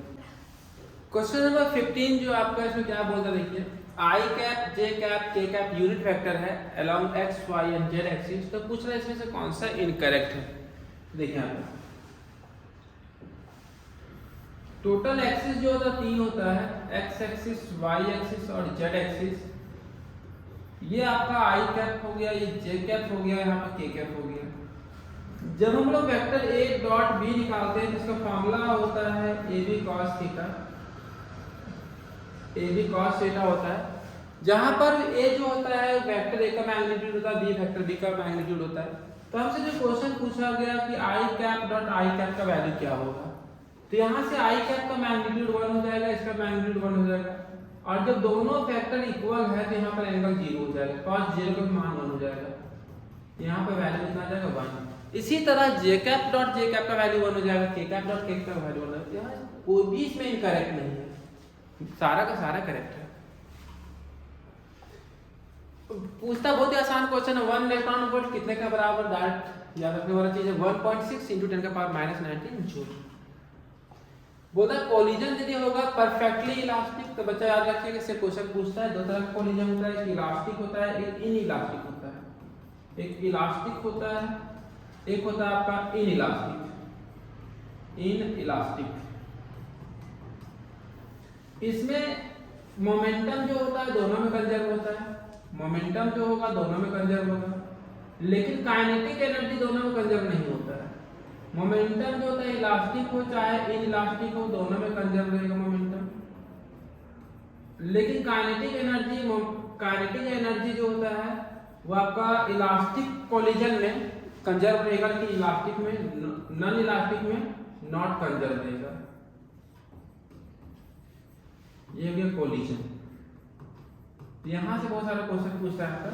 क्वेश्चन नंबर 15 जो आपका इसमें क्या बोलता है देखिए, I cap J cap K cap unit vector है along x y and z axis, तो पूछ रहा है इसमें से कौन सा इनकरेक्ट है। देखिए यहाँ पे टोटल एक्सिस जो होता है 3 होता है, एक्स एक्सिस, वाई एक्सिस और जेड एक्सिस। ये आपका आई कैप हो गया, ये जे कैप हो गया, यहाँ पे के कैप हो गया। जब हम लोग वेक्टर ए डॉट बी निकालते हैं जिसका फॉर्मूला होता है A B cos theta, A B cos theta होता है, जहां पर ए जो होता है वेक्टर ए का मैग्नीट्यूड होता है, बी वेक्टर बी का मैग्नीट्यूड होता है। तो हमसे जो क्वेश्चन पूछा गया कि आई कैप डॉट आई कैप का वैल्यू क्या होगा, तो यहाँ से आई कैप का मैग्नीट्यूड 1 हो जाएगा, इसका मैग्नीट्यूड 1 हो जाएगा, और जब दोनों फैक्टर इक्वल है तो यहाँ पर एंगल 0 हो जाएगा, cos 0 का मान 1 हो जाएगा, यहाँ पर वैल्यू कितना आ जाएगा 1। इसी तरह जे कैप डॉट जे कैप का वैल्यू 1 हो जाएगा, के कैप डॉट के कैप का वैल्यू 1 हो जाएगा। कोई भी इसमें इनकरेक्ट नहीं है, सारा का सारा करेक्ट है। पूछता बहुत ही आसान क्वेश्चन है, 1 इलेक्ट्रॉन वोल्ट कितने का बराबर, डायरेक्ट याद रखने वाला चीज है 1.6 × 10⁻⁻19 जूल। बोलता कोलिजन यदि होगा परफेक्टली इलास्टिक, तो बच्चा याद रखिएगा इससे क्वेश्चन पूछता है। दो तरह का कोलिजन होता है, एक इलास्टिक होता है, एक इनइलास्टिक होता है। एक इलास्टिक होता है, एक होता है आपका इनइलास्टिक। इनइलास्टिक इसमें मोमेंटम जो होता है दोनों में कंजर्व होता है, मोमेंटम जो होगा दोनों में कंजर्व होगा, लेकिन काइनेटिक एनर्जी दोनों में कंजर्व नहीं होता है। मोमेंटम जो होता है इलास्टिक हो चाहे इनइलास्टिक हो, दोनों में कंजर्व रहेगा मोमेंटम, लेकिन काइनेटिक एनर्जी जो होता है वो आपका इलास्टिक कोलिजन में कंजर्व रहेगा, लेकिन इलास्टिक में नॉन इलास्टिक में नॉट कंजर्व रहेगा। ये हो गया कोलिजन। यहां से बहुत सारा क्वेश्चन पूछता है आपका,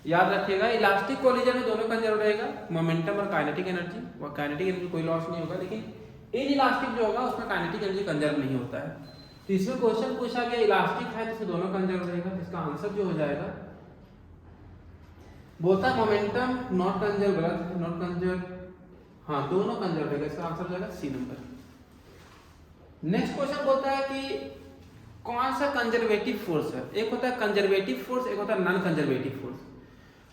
याद रखिएगा इलास्टिक कोलिजन में दोनों कंजर्व रहेगा, मोमेंटम और काइनेटिक एनर्जी, वो काइनेटिक एनर्जी कोई लॉस नहीं होगा, लेकिन इनइलास्टिक जो होगा उसमें काइनेटिक एनर्जी कंजर्व नहीं होता है। तो इसमें क्वेश्चन पूछा गया इलास्टिक है तो दोनों कंजर्व रहेगा, तो इसका आंसर जो हो जाएगा बोलता है मोमेंटम नॉट कंजर्व, गलत है, नॉट कंजर्व, हाँ दोनों कंजर्व रहेगा, इसका आंसर हो जाएगा सी नंबर। नेक्स्ट क्वेश्चन बोलता है कि कौन सा कंजर्वेटिव फोर्स है। एक होता है कंजर्वेटिव फोर्स, एक होता है non conservative force.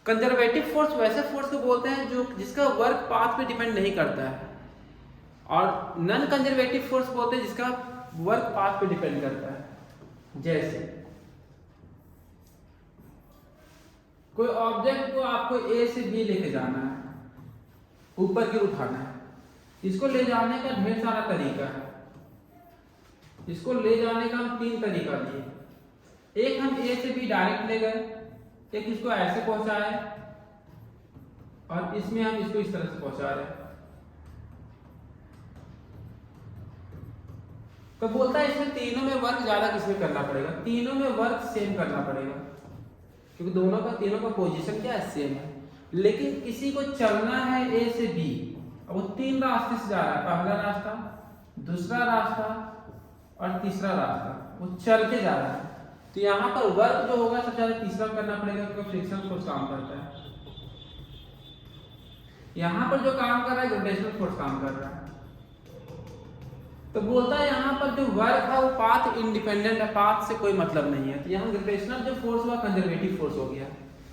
Conservative force वैसे फोर्स को बोलते हैं जो जिसका वर्क पाथ पे डिपेंड नहीं करता है, और नॉन कंजर्वेटिव फोर्स बोलते हैं जिसका वर्क पाथ पे डिपेंड करता है। जैसे कोई ऑब्जेक्ट को आपको ए से बी लेके जाना है, ऊपर की उठाना है, इसको ले जाने का ढेर सारा तरीका है। इसको ले जाने का हम 3 तरीका दिए, एक हम ए से बी डायरेक्ट ले गए, एक इसको ऐसे पहुंचाए, और इसमें हम इसको इस तरह से पहुंचा रहे हैं। तो बोलता है इसमें तीनों में वर्क ज्यादा किसमें करना पड़ेगा, तीनों में वर्क सेम करना पड़ेगा, क्योंकि तीनों का पोजीशन क्या है, सेम है। लेकिन किसी को चलना है ए से बी, अब वो 3 रास्ते से जा रहा है, पहला रास्ता, दूसरा रास्ता और तीसरा रास्ता, वो चल के जा रहा है। तो यहाँ पर वर्क जो होगा सबसे ज्यादा तीसरा करना पड़ेगा, क्योंकि फ्रिक्शन फोर्स काम करता है। यहाँ पर जो काम कर रहा है ग्रेविटेशनल फोर्स काम कर रहा है। तो बोलता है यहाँ पर जो वर्क है वो पाथ इंडिपेंडेंट है, पाथ से कोई मतलब नहीं है। तो यहाँ ग्रेविटेशनल जो फोर्स हुआ कंजर्वेटिव फोर्स हो गया।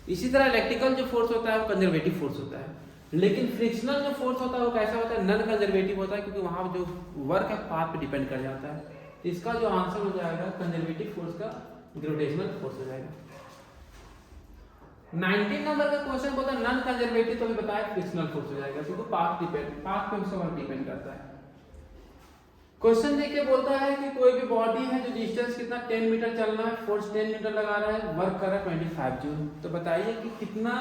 इसी तरह इलेक्ट्रिकल जो फोर्स होता है वो कंजर्वेटिव फोर्स होता है, लेकिन फ्रिक्शनल जो फोर्स होता है वो कैसा होता है, नॉन कंजर्वेटिव होता है, क्योंकि वहां जो वर्क है पाथ पे डिपेंड कर जाता है। इसका जो आंसर हो जाएगा कंजर्वेटिव फोर्स का ग्रेविटेशनल फोर्स हो जाएगा। 19 नंबर का क्वेश्चन बोलता है नॉन कंजर्वेटिव, तो भी बताया फ्रिक्शनल फोर्स हो जाएगा, क्योंकि पाथ पे उसका वर्क डिपेंड करता है। क्वेश्चन देखिए बोलता है कि कोई भी बॉडी है जो डिस्टेंस कितना 10 मीटर चलना है, फोर्स 10 मीटर लगा रहा है, वर्क कर रहा है 25 जूल। तो बताइए कि कितना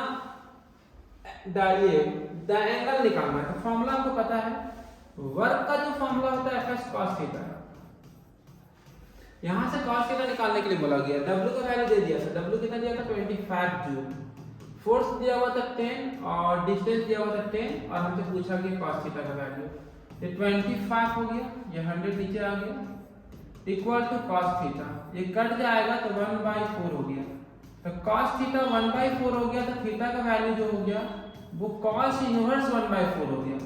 एंगल निकालना है। तो फॉर्मूला आपको पता है, वर्क का जो फॉर्मूला होता है Fs cos थीटा। यहां से cos थीटा निकालने के लिए बोला गया, W का वैल्यू दे दिया था, W कितना दिया था 25 जूल, फोर्स दिया हुआ था 10 और डिस्टेंस दिया हुआ था 10, और हमसे पूछा गया cos थीटा का वैल्यू। ये 25 हो गया, ये 100 नीचे आ गया, इक्वल टू cos थीटा, ये कट जाएगा तो 1/4 हो गया। तो cos थीटा 1/4 हो गया, तो थीटा का वैल्यू जो हो गया वो cos इनवर्स 1/4 हो गया,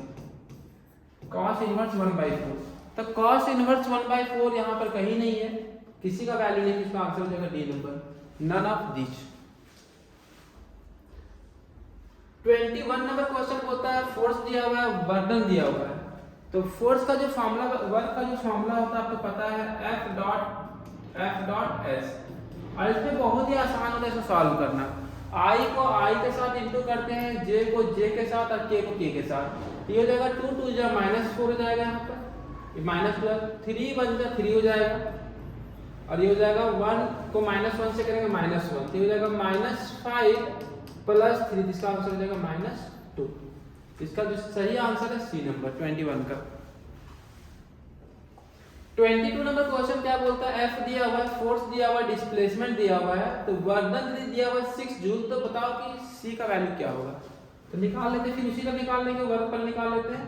cos इनवर्स 1/4। तो cos इनवर्स 1/4 यहाँ पर कहीं नहीं है, किसी का वैल्यू नहीं, इसका आंसर हो जाएगा D number, none of this. 21 number question होता है फोर्स दिया हुआ है, बर्डन दिया हुआ है। तो फोर्स का जो फॉर्मूला, वर्क का जो फॉर्मूला होता है आपको पता है F डॉट S, और इसमें बहुत ही आसान होता है इसको सॉल्व करना। I को I के साथ इंटू करते हैं, J को J के साथ और K को K के साथ। ये हो जाएगा 2 2 जा -4 हो जाएगा यहाँ पर, ये -12, 3 बन जा 3 हो जाएगा, और ये हो जाएगा 1 को -1 से करेंगे -1, तो ये हो जाएगा -5 प्लस 3, इसका आंसर हो जाएगा -2। इसका जो सही आंसर है सी नंबर 21 का। 22 नंबर क्वेश्चन क्या बोलता है, F दिया हुआ है, फोर्स दिया हुआ है, डिस्प्लेसमेंट दिया हुआ है, तो वर्क दिया हुआ है 6 जूल, तो बताओ कि C का वैल्यू क्या होगा। तो निकाल लेते हैं, फिर उसी का निकाल लेंगे, वर्क पर निकाल लेते हैं।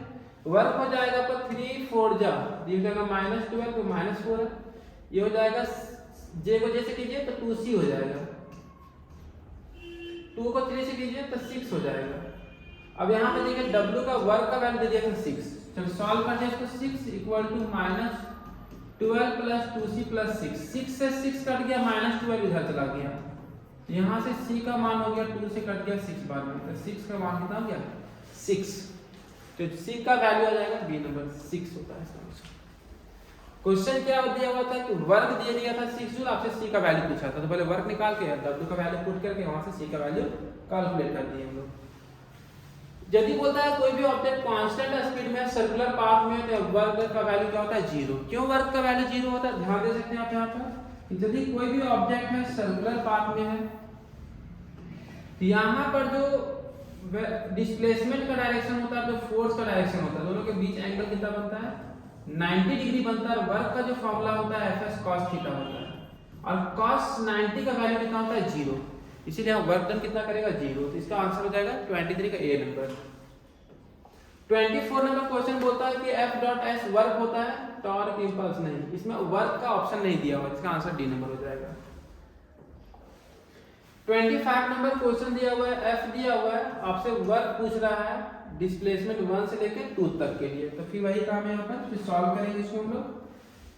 वर्क हो जाएगा पर 3 4 जा, ये हो जाएगा -12 को -4 है, ये हो जाएगा J को J से कीजिए तो 2C हो जाएगा, 2 को 3 से कीजिए तो 6 हो जाएगा। अब यहाँ पे देखिए W का वर्क का वैल्यू दे दिया था 6, चलो सॉल्व करते हैं इसको। 6 equal to -12 plus 2C plus 6, 6 से 6 कट गया, -12 इधर चला गया, यहाँ से C का मान हो गया 2 से कट गया 6 बार में, तो 6 का मान कितना हो गया 6, तो C का वैल्यू आ जाएगा बी नंबर 6 होता है इसका आंसर। क्वेश्चन क्या दिया हुआ था कि वर्क दे दिया था 6 जूल, आपसे C का वैल्यू पूछा था, तो पहले वर्क निकाल के W का वैल्यू पुट करके वहां से C का वैल्यू कैलकुलेट कर दिए हम लोग। यदि बोलता है कोई भी ऑब्जेक्ट कांस्टेंट स्पीड में सर्कुलर पाथ में, तो वर्क का वैल्यू क्या होता है 0। क्यों वर्क का वैल्यू 0 होता है, ध्यान दे सकते हैं आप यहाँ पर, यदि कोई भी ऑब्जेक्ट में सर्कुलर पाथ में है, तो यहाँ पर जो डिस्प्लेसमेंट का डायरेक्शन होता है, जो फोर्स का डायरेक्शन होता है, दोनों के बीच एंगल कितना बनता है 90 डिग्री बनता है। वर्क का जो फॉर्मूला होता है Fs cos थीटा होता है, और cos 90 का वैल्यू कितना होता है 0, इसीलिए हम वर्क डन कितना करेगा 0, तो इसका आंसर हो जाएगा 23 का ए नंबर। 24 नंबर क्वेश्चन बोलता है कि F डॉट S वर्क होता है, टॉर्क इंपल्स नहीं, इसमें वर्क का ऑप्शन नहीं दिया हुआ, इसका आंसर डी नंबर हो जाएगा। 25 नंबर क्वेश्चन दिया हुआ है, F दिया हुआ है, आपसे वर्क पूछ रहा है डिस्प्लेसमेंट 1 से लेकर 2 तक के लिए, तो फिर वही काम है यहाँ पर, फिर सॉल्व करेंगे इसको हम लोग।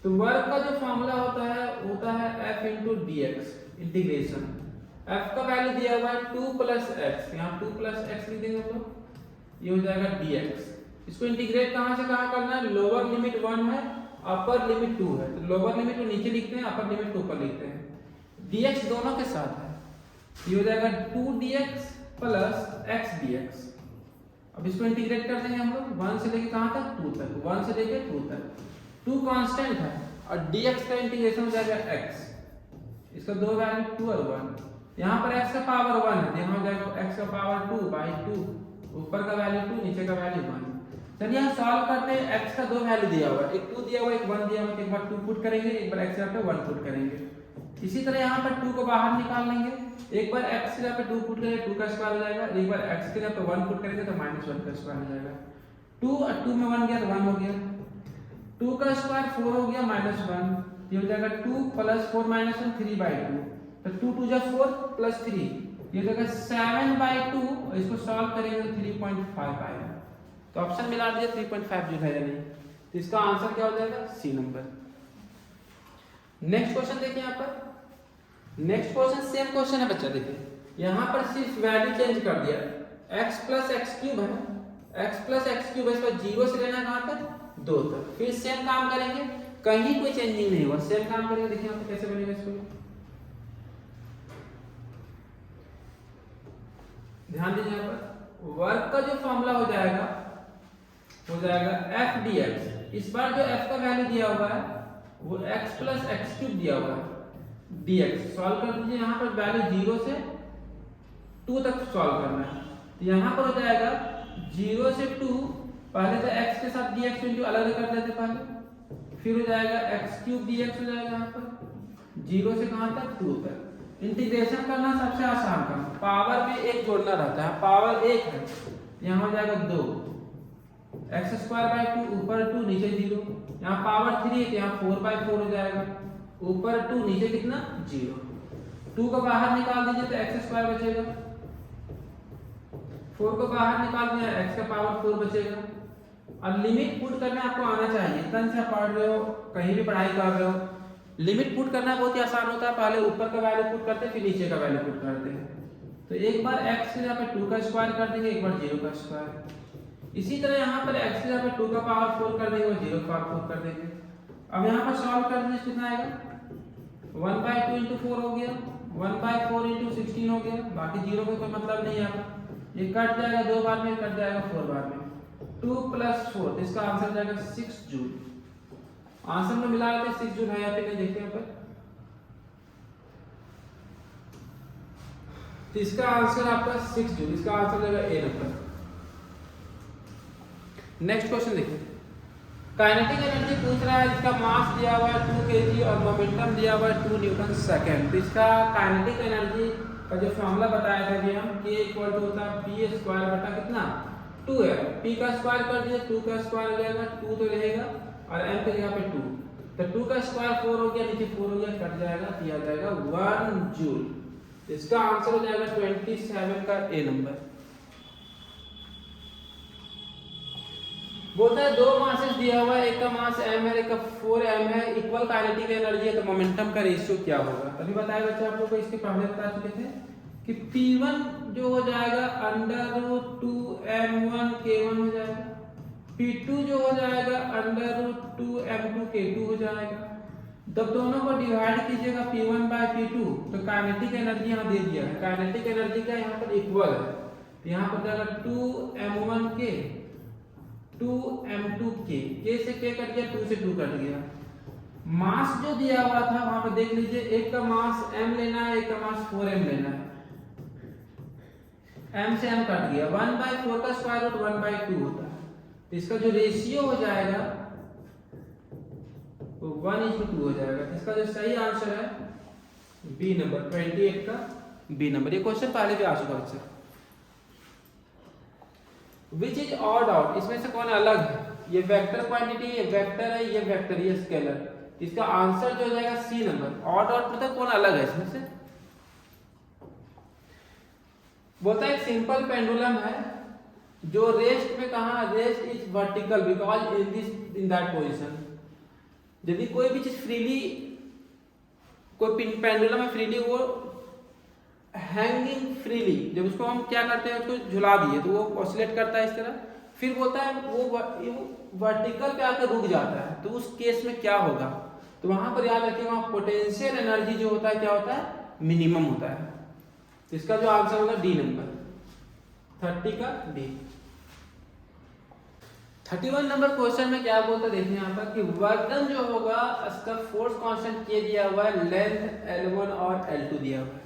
तो वर्क का जो फॉर्मूला होता है F into dx integration, F का वैल्यू दिया हुआ है 2 प्लस x, यहाँ 2 प्लस x लिख देंगे हम लोग, ये हो जाएगा dx। इसको इंटीग्रेट कहाँ से कहाँ करना है, लोअर लिमिट 1 है, अपर लिमिट 2 है, तो लोअर लिमिट को नीचे लिखते हैं, अपर लिमिट को ऊपर लिखते हैं, dx दोनों के साथ है, ये हो जाएगा 2dx प्लस x dx। अब इसको इंटीग्रेट कर देंगे हम लोग 1 से लेके कहाँ तक 2 तक, 1 से लेके 2 तक, 2 कांस्टेंट है, और dx का इंटीग्रेशन हो जाएगा x, इसका दो वैल्यू 2 और 1, यहाँ पर x का पावर 1 है, यहाँ हो जाएगा x का पावर 2 बाई 2, ऊपर का वैल्यू 2, नीचे का वैल्यू 1। चलिए हम सॉल्व करते हैं, x का दो वैल्यू दिया हुआ है, एक 2 दिया हुआ है, एक 1 दिया हुआ है, एक बार 2 पुट करेंगे, एक बार x यहाँ पे 1 पुट करेंगे। इसी तरह यहाँ पर 2 को बाहर निकाल लेंगे, एक बार x के यहाँ पे 2 पुट करेंगे 2 का स्क्वायर हो जाएगा, एक बार x के यहाँ पे 1 पुट करेंगे तो -1 का स्क्वायर हो जाएगा, 2 और 2 में 1 गया तो 1 हो गया, 2 का स्क्वायर 4 हो गया -1, ये हो जाएगा 2 प्लस 4 -1 3/2, तो 2 2 जा 4 प्लस 3, ये हो जाएगा 7/2, इसको सॉल्व करेंगे तो 3.5 आएगा, तो ऑप्शन मिला दिया 3.5 जो है नहीं, तो इसका आंसर क्या हो जाएगा सी नंबर। नेक्स्ट क्वेश्चन देखिए यहाँ पर, नेक्स्ट क्वेश्चन सेम क्वेश्चन है बच्चा, देखिए यहाँ पर सिर्फ वैल्यू चेंज कर दिया, x प्लस एक्स क्यूब है, x प्लस एक्स क्यूब है, इसको 0 से लेना है कहाँ तक 2 तक, फिर सेम काम करेंगे, कहीं कोई चेंजिंग नहीं हुआ, सेम काम करेंगे, देखिए यहाँ पे कैसे बनेगा इसको, ध्यान दीजिए यहाँ पर वर्क का जो फॉर्मूला हो जाएगा F dx, इस बार जो F का वैल्यू दिया हुआ है वो x प्लस एक्स क्यूब दिया हुआ है, dx सॉल्व कर दीजिए, यहाँ पर वैल्यू 0 से 2 तक सॉल्व करना है, तो यहाँ पर हो जाएगा 0 से 2, पहले तो x के साथ dx वैल्यू अलग कर देते पहले, फिर हो जाएगा x क्यूब dx हो जाएगा यहाँ पर 0 से कहाँ तक 2 तक। इंटीग्रेशन करना सबसे आसान काम, पावर में 1 जोड़ना रहता है, पावर 1 है, यहाँ हो जाएगा 2, x² 2 ऊपर 2 नीचे 0, यहाँ पावर 3 है, यहाँ 4/4 हो जाएगा, ऊपर 2 नीचे कितना 0, 2 को बाहर निकाल दीजिए तो x² बचेगा, 4 को बाहर निकाल दिया x का पावर 4 बचेगा, अब लिमिट पुट करना आपको आना चाहिए, इतना से पढ़ रहे हो, कहीं भी पढ़ाई कर रहे हो, लिमिट पुट करना बहुत ही आसान होता है। पहले ऊपर का वैल्यू पुट करते हैं, फिर नीचे का वैल्यू पुट करते हैं। तो एक बार x की जगह पे 2 का स्क्वायर कर देंगे, एक बार 0 का स्क्वायर। इसी तरह यहाँ पर x की जगह पे 2 का पावर 4 कर देंगे और 0 का पावर 4 कर देंगे। अब यहाँ पर सॉल्व कर देंगे, कितना आएगा 1/2 × 4 हो गया, 1/4 × 16 हो गया। बाकी 0 का कोई मतलब नहीं है, ये कट जाएगा 2 बार में, कट जाएगा 4 बार में। 2 + 4, इसका आंसर हो जाएगा 6 जूल। आंसर में मिला लेते हैं 6 जूल है या फिर नहीं, देखते हैं पर। तो इसका आंसर आपका 6 जूल, इसका आंसर हो जाएगा ए नंबर। नेक्स्ट क्वेश्चन देखिए, काइनेटिक एनर्जी पूछ रहा है, इसका मास दिया हुआ है 2 kg और मोमेंटम दिया हुआ है 2 न्यूटन सेकंड। तो इसका काइनेटिक एनर्जी का जो फॉर्मूला बताया था कि हम k = होता है p² बटा कितना 2m। p का स्क्वायर कर दिए, 2 का स्क्वायर हो जाएगा, 2 तो रहेगा और m की जगह पे 2, तो 2 का स्क्वायर 4 हो गया, नीचे 4 हो गया, कट जाएगा, दिया जाएगा 1 जूल। इसका आंसर हो जाएगा 27 का ए नंबर। बोलता है दो मासेस दिया हुआ है, एक का मास m है, एक का 4m है, इक्वल काइनेटिक एनर्जी है, तो मोमेंटम का रेशियो क्या होगा। अभी बताया बच्चा आप लोग को, इसके पहले बता चुके थे कि P1 जो हो जाएगा √2m1k1 हो जाएगा, P2 जो हो जाएगा √2m2k2 हो जाएगा। जब दोनों को डिवाइड कीजिएगा P1/P2, तो काइनेटिक एनर्जी यहाँ दे दिया है, काइनेटिक एनर्जी का यहाँ पर इक्वल है, यहाँ पर जाएगा 2m1k 2m2k, k से k कट गया, 2 से 2 कट गया। मास जो दिया हुआ था वहां पर देख लीजिए, एक का मास m लेना है, एक का मास 4m लेना है, m से m कट गया, 1/4 का स्क्वायर रूट 1/2 होता है, तो इसका जो रेशियो हो जाएगा वो 1:2 हो जाएगा। इसका जो सही आंसर है बी नंबर, 28 का बी नंबर। ये क्वेश्चन पहले भी आ चुका बच्चा। विच इज ऑड आउट, इसमें से कौन अलग है, ये वेक्टर क्वांटिटी, ये वेक्टर है, ये वेक्टर, ये स्केलर। इसका आंसर जो हो जाएगा सी नंबर। ऑड आउट मतलब कौन अलग है इसमें से। बोलता है एक सिंपल पेंडुलम है जो रेस्ट में कहा, rest is vertical because in that position. यदि कोई भी चीज फ्रीली, कोई पेंडुलम है फ्रीली, वो हैंगिंग फ्रीली, जब उसको हम क्या करते हैं, उसको झुला दिए तो वो ऑसिलेट करता है इस तरह, फिर बोलता है वो वर्टिकल पे आकर रुक जाता है, तो उस केस में क्या होगा। तो वहां पर याद रखिए, वहां पोटेंशियल एनर्जी जो होता है क्या होता है, मिनिमम होता है। तो इसका जो आंसर होगा डी नंबर, 30 का डी। 31 नंबर क्वेश्चन में क्या बोलता है देखिए यहाँ पर कि वर्क डन जो होगा, इसका फोर्स कांस्टेंट के दिया हुआ है, लेंथ L1 और L2 दिया हुआ है।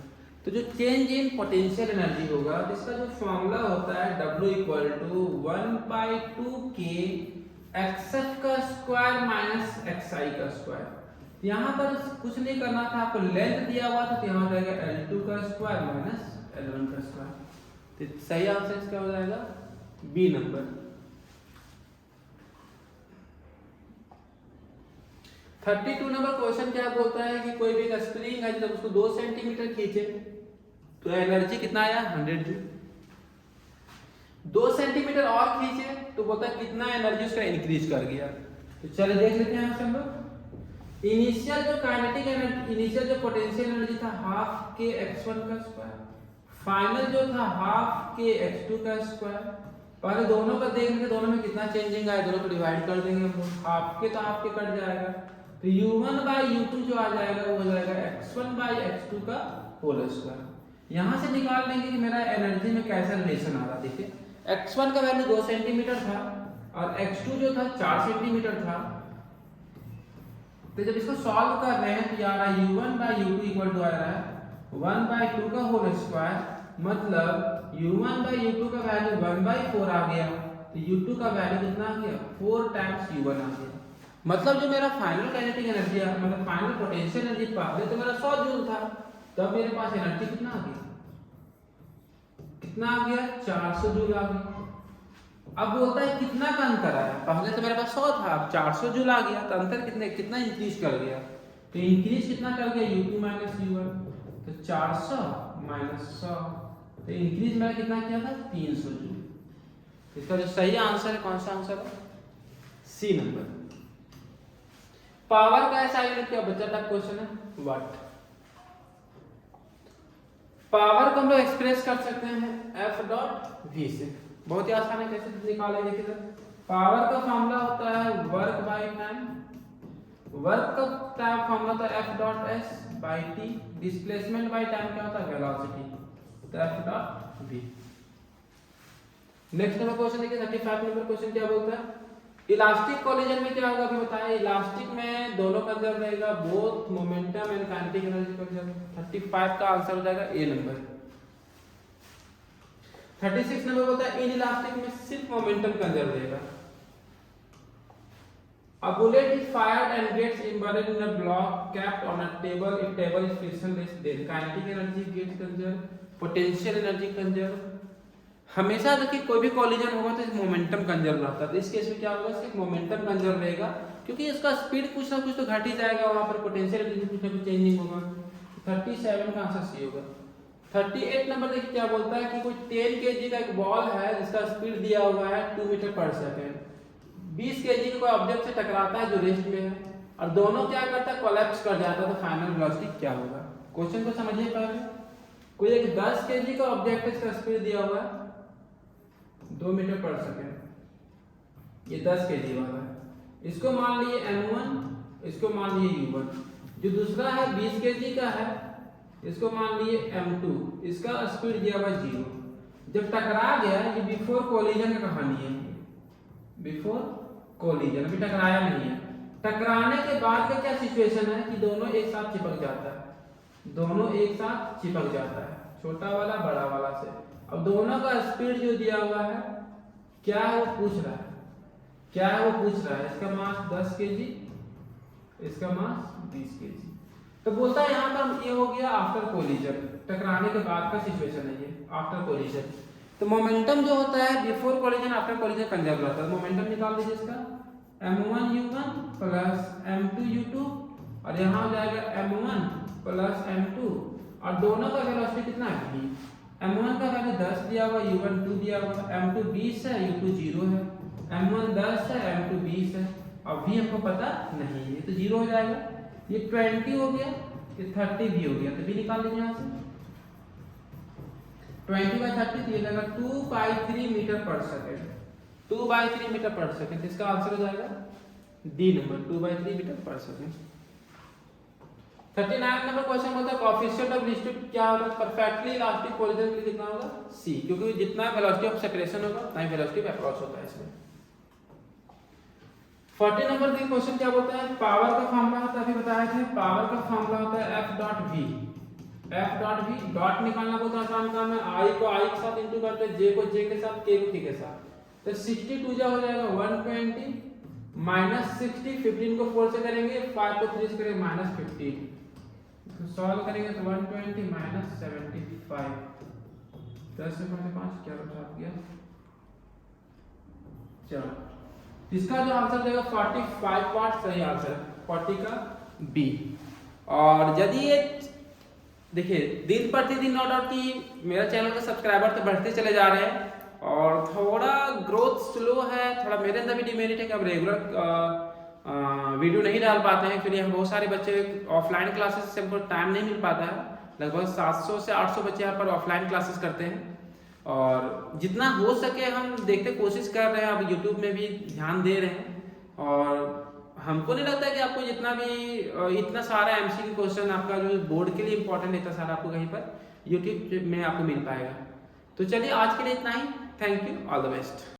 तो जो चेंज इन पोटेंशियल एनर्जी होगा, तो इसका जो फॉर्मूला होता है W = 1/2k xf का स्क्वायर माइनस xi का स्क्वायर। यहाँ पर कुछ नहीं करना था, आपको लेंथ दिया हुआ था, तो यहाँ हो जाएगा L2 का स्क्वायर माइनस L1 का स्क्वायर। तो सही आंसर इसका हो जाएगा बी नंबर। 32 नंबर क्वेश्चन क्या बोलता है कि कोई भी एक स्प्रिंग है, जब उसको 2 सेंटीमीटर खींचे तो एनर्जी कितना आया 100 जूल। 2 सेंटीमीटर और खींचे तो बोलता है कितना एनर्जी उसका इंक्रीज कर गया। तो चलिए देख लेते हैं हम लोग। इनिशियल जो काइनेटिक एनर्जी, इनिशियल जो पोटेंशियल एनर्जी था ½ k x1 का स्क्वायर, फाइनल जो था ½ k x2 का स्क्वायर। पहले दोनों का देख लेंगे, दोनों में कितना चेंजिंग आया, दोनों को डिवाइड कर देंगे हम लोग, ½ k तो ½ k कट जाएगा, तो u1/u2 जो आ जाएगा वो हो जाएगा x1/x2 का होल स्क्वायर। यहां से निकाल लेंगे कि मेरा एनर्जी में कैसा रिलेशन आ रहा। देखिए x1 का वैल्यू 2 सेंटीमीटर था और x2 जो था 4 सेंटीमीटर था, तो जब इसको सॉल्व कर रहे हैं तो यार u1/u2 इक्वल टू आ रहा है 1/2 का होल स्क्वायर, मतलब u1/u2 का वैल्यू 1/4 आ गया, तो u2 का वैल्यू कितना आ गया 4 टाइम्स u1 आ गया। मतलब जो मेरा फाइनल काइनेटिक एनर्जी है, मतलब फाइनल पोटेंशियल एनर्जी पहले तो मेरा 100 जूल था, तब मेरे पास एनर्जी कितना आ गया, कितना आ गया 400 जूल आ गया। अब बोलता है कितना का अंतर आया, पहले तो मेरे पास 100 था, अब 400 जूल आ गया, तो अंतर कितना इंक्रीज कर गया। तो इंक्रीज कितना कर गया u2 माइनस u1, तो 400 माइनस 100, तो इंक्रीज मेरा कितना किया था 300 जूल। इसका जो सही आंसर है कौन सा आंसर है सी नंबर। पावर का ऐसा यूनिट क्या बच्चा, टफ क्वेश्चन है, वाट। पावर को हम लोग एक्सप्रेस कर सकते हैं F डॉट V से, बहुत ही आसान है, कैसे निकालें देखिए। पावर का फॉर्मूला होता है वर्क बाय टाइम, वर्क का टाइम फॉर्मूला होता है F dot S by T, displacement by time क्या होता है, वेलोसिटी, तो F dot V। Next number question देखिए 35 नंबर क्वेश्चन क्या बोलता है, इलास्टिक कोलिजन में क्या होगा अभी बताएं। इलास्टिक में दोनों कंजर्व रहेगा, both momentum and kinetic energy conserve. 35 का आंसर हो जाएगा ए नंबर। 36 नंबर बोलता है इन इलास्टिक में सिर्फ मोमेंटम कंजर्व रहेगा। A bullet is fired and gets embedded in a block kept on a table. If table is frictionless, then kinetic energy gets conserved, potential energy conserved। हमेशा देखिए कोई भी collision होगा तो momentum conserve रहता है, तो इस केस में क्या होगा, सिर्फ मोमेंटम कंजर्व रहेगा, क्योंकि इसका स्पीड कुछ ना कुछ तो घट ही जाएगा, वहां पर पोटेंशियल एनर्जी कुछ ना कुछ चेंजिंग होगा। 37 का आंसर सी होगा। 38 नंबर देखिए क्या बोलता है कि कोई 10 kg का एक बॉल है जिसका स्पीड दिया हुआ है 2 मीटर पर सेकेंड, 20 kg का कोई ऑब्जेक्ट से टकराता है जो रेस्ट में है, और दोनों क्या करता है, कोलैप्स कर जाता है, तो फाइनल वेलोसिटी क्या होगा। क्वेश्चन को समझिए पहले। कोई एक 10 kg का ऑब्जेक्ट है, इसका स्पीड दिया हुआ है 2 मीटर पर सेकेंड, ये 10 kg वाला है, इसको मान लिए m1, इसको मान लिए u1। जो दूसरा है 20 kg का है, इसको मान लिए m2, इसका स्पीड दिया हुआ 0। जब टकरा गया, ये बिफोर कोलिजन का कहानी है, बिफोर कोलिजन, अभी टकराया नहीं है। टकराने के बाद का क्या सिचुएशन है कि दोनों एक साथ चिपक जाता है, दोनों एक साथ चिपक जाता है, छोटा वाला बड़ा वाला से। अब दोनों का स्पीड जो दिया हुआ है क्या है वो पूछ रहा है, क्या है वो पूछ रहा है। इसका मास 10 kg, इसका मास 20 kg। तो बोलता है यहाँ पर ये हो गया आफ्टर कोलिजन, टकराने के बाद का सिचुएशन है ये, आफ्टर कोलिजन। तो मोमेंटम जो होता है before collision after collision conserve रहता है। मोमेंटम निकाल दीजिए इसका, m1 u1 plus m2 u2, और यहाँ हो जाएगा m1 प्लस m2, और दोनों का वेलोसिटी कितना है v। m1 का वैल्यू 10 दिया हुआ, u1 2 दिया हुआ, m2 20 है, u2 0 है, m1 10 है, m2 20 है, और v हमको पता नहीं है, तो 0 हो जाएगा। ये 20 हो गया, ये 30 भी हो गया, तो v निकाल लीजिए यहाँ से। 20/30 तो ये जाएगा 2/3 मीटर पर सेकेंड, 2/3 मीटर पर सेकेंड, इसका आंसर हो जाएगा डी नंबर, 2/3 मीटर पर सेकेंड। 39 नंबर क्वेश्चन बोलता है कोएफिशिएंट ऑफ रिलेटिव क्या होगा, परफेक्टली इलास्टिक कोलिजन के लिए कितना होगा, सी, क्योंकि जितना वेलोसिटी ऑफ सेपरेशन होगा उतना ही वेलोसिटी ऑफ अप्रॉच होता है इसमें। 40 नंबर का क्वेश्चन क्या बोलता है, पावर का फॉर्मूला होता है, अभी बताया था, पावर का फॉर्मूला होता है F dot V। F dot V, dot निकालना बहुत आसान काम है, I को I के साथ इंटू करते हैं, J को J के साथ, K को K के साथ, तो 62 जा हो जाएगा 120 माइनस 60, 15 को 4 से करेंगे, 5 को 3 से करेंगे माइनस 15, तो सॉल्व करेंगे तो 120 माइनस 75, 10 से 5 क्या बचा गया, चलो इसका जो आंसर देगा 45 वाट सही आंसर है, 40 का बी। और यदि ये देखिए दिन प्रतिदिन नो डाउट कि मेरा चैनल का सब्सक्राइबर तो बढ़ते चले जा रहे हैं, और थोड़ा ग्रोथ स्लो है, थोड़ा मेरे अंदर भी डिमेरिट है कि अब रेगुलर वीडियो नहीं डाल पाते हैं, फिर यहाँ बहुत सारे बच्चे ऑफलाइन क्लासेस से हमको टाइम नहीं मिल पाता है, लगभग 700 से 800 बच्चे यहाँ पर ऑफलाइन क्लासेस करते हैं, और जितना हो सके हम देखते कोशिश कर रहे हैं, अब यूट्यूब में भी ध्यान दे रहे हैं, और हमको नहीं लगता कि आपको जितना भी इतना सारा एमसीक्यू क्वेश्चन आपका जो बोर्ड के लिए इंपॉर्टेंट है, इतना सारा आपको कहीं पर यूट्यूब में आपको मिल पाएगा। तो चलिए आज के लिए इतना ही, thank you, all the best.